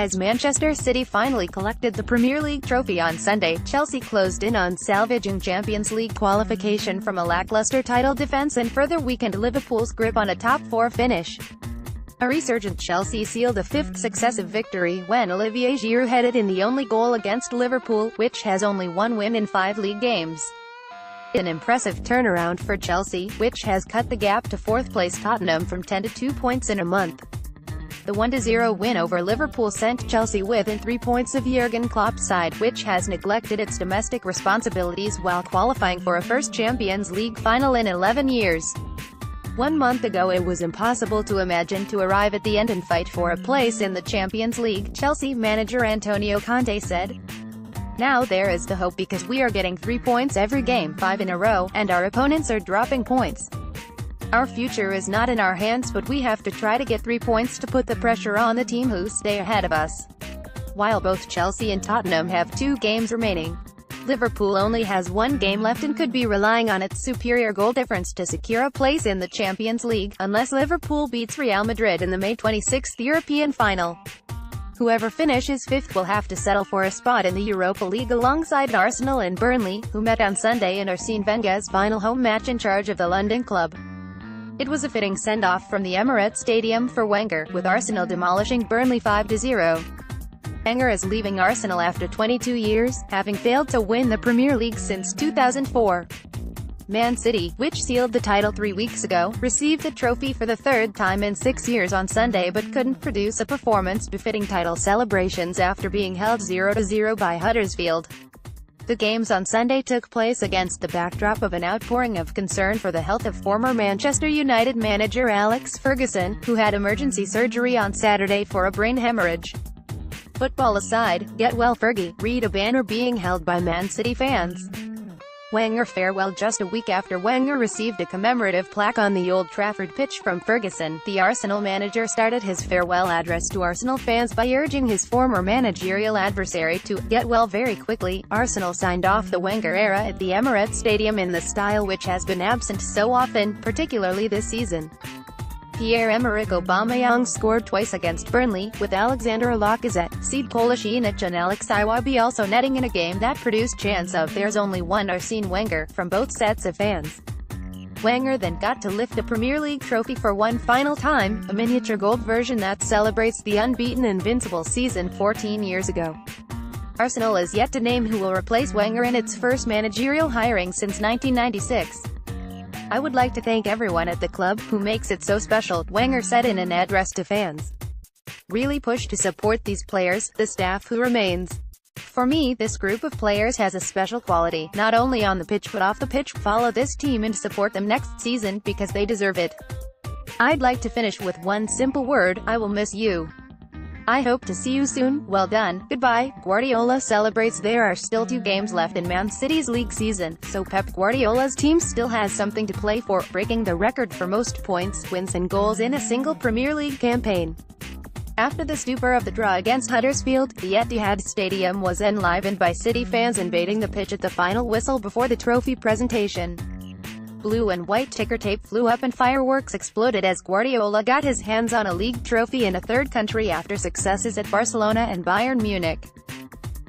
As Manchester City finally collected the Premier League trophy on Sunday, Chelsea closed in on salvaging Champions League qualification from a lackluster title defence and further weakened Liverpool's grip on a top-4 finish. A resurgent Chelsea sealed a fifth successive victory when Olivier Giroud headed in the only goal against Liverpool, which has only one win in 5 league games. An impressive turnaround for Chelsea, which has cut the gap to fourth-place Tottenham from 10 to 2 points in a month. The 1-0 win over Liverpool sent Chelsea within 3 points of Jurgen Klopp's side, which has neglected its domestic responsibilities while qualifying for a first Champions League final in 11 years. 1 month ago it was impossible to imagine to arrive at the end and fight for a place in the Champions League, Chelsea manager Antonio Conte said. Now there is the hope because we are getting 3 points every game, 5 in a row, and our opponents are dropping points. Our future is not in our hands, but we have to try to get 3 points to put the pressure on the team who stay ahead of us. While both Chelsea and Tottenham have 2 games remaining, Liverpool only has 1 game left and could be relying on its superior goal difference to secure a place in the Champions League, unless Liverpool beats Real Madrid in the May 26 European final. Whoever finishes 5th will have to settle for a spot in the Europa League alongside Arsenal and Burnley, who met on Sunday in Arsene Wenger's final home match in charge of the London club. It was a fitting send-off from the Emirates Stadium for Wenger, with Arsenal demolishing Burnley 5-0. Wenger is leaving Arsenal after 22 years, having failed to win the Premier League since 2004. Man City, which sealed the title 3 weeks ago, received the trophy for the 3rd time in 6 years on Sunday but couldn't produce a performance befitting title celebrations after being held 0-0 by Huddersfield. The games on Sunday took place against the backdrop of an outpouring of concern for the health of former Manchester United manager Alex Ferguson, who had emergency surgery on Saturday for a brain hemorrhage. Football aside, get well Fergie, read a banner being held by Man City fans. Wenger farewell. Just a week after Wenger received a commemorative plaque on the Old Trafford pitch from Ferguson, the Arsenal manager started his farewell address to Arsenal fans by urging his former managerial adversary to get well very quickly. Arsenal signed off the Wenger era at the Emirates Stadium in the style which has been absent so often, particularly this season. Pierre-Emerick Aubameyang scored twice against Burnley, with Alexander Lacazette, Sead Kolasinac and Alex Iwobi also netting in a game that produced chants of "There's only one Arsene Wenger" from both sets of fans. Wenger then got to lift the Premier League trophy for one final time, a miniature gold version that celebrates the unbeaten invincible season 14 years ago. Arsenal is yet to name who will replace Wenger in its first managerial hiring since 1996. "I would like to thank everyone at the club, who makes it so special," Wenger said in an address to fans. "Really push to support these players, the staff who remains. For me, this group of players has a special quality, not only on the pitch but off the pitch. Follow this team and support them next season, because they deserve it. I'd like to finish with one simple word: I will miss you. I hope to see you soon. Well done. Goodbye." Guardiola celebrates. There are still 2 games left in Man City's league season, so Pep Guardiola's team still has something to play for, breaking the record for most points, wins and goals in a single Premier League campaign. After the stupor of the draw against Huddersfield, the Etihad Stadium was enlivened by City fans invading the pitch at the final whistle before the trophy presentation. Blue and white ticker tape flew up and fireworks exploded as Guardiola got his hands on a league trophy in a third country after successes at Barcelona and Bayern Munich.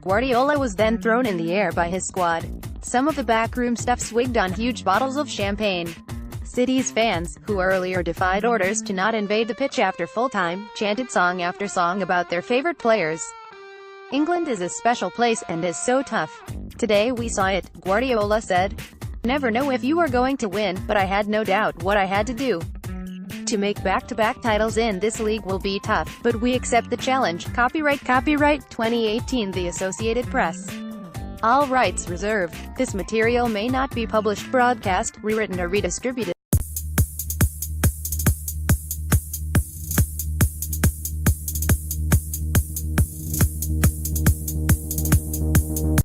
Guardiola was then thrown in the air by his squad. Some of the backroom staff swigged on huge bottles of champagne. City's fans, who earlier defied orders to not invade the pitch after full-time, chanted song after song about their favorite players. "England is a special place, and is so tough. Today we saw it," Guardiola said. "Never know if you are going to win, but I had no doubt what I had to do. To make back-to-back titles in this league will be tough, but we accept the challenge." Copyright 2018 The Associated Press. All rights reserved. This material may not be published, broadcast, rewritten or redistributed.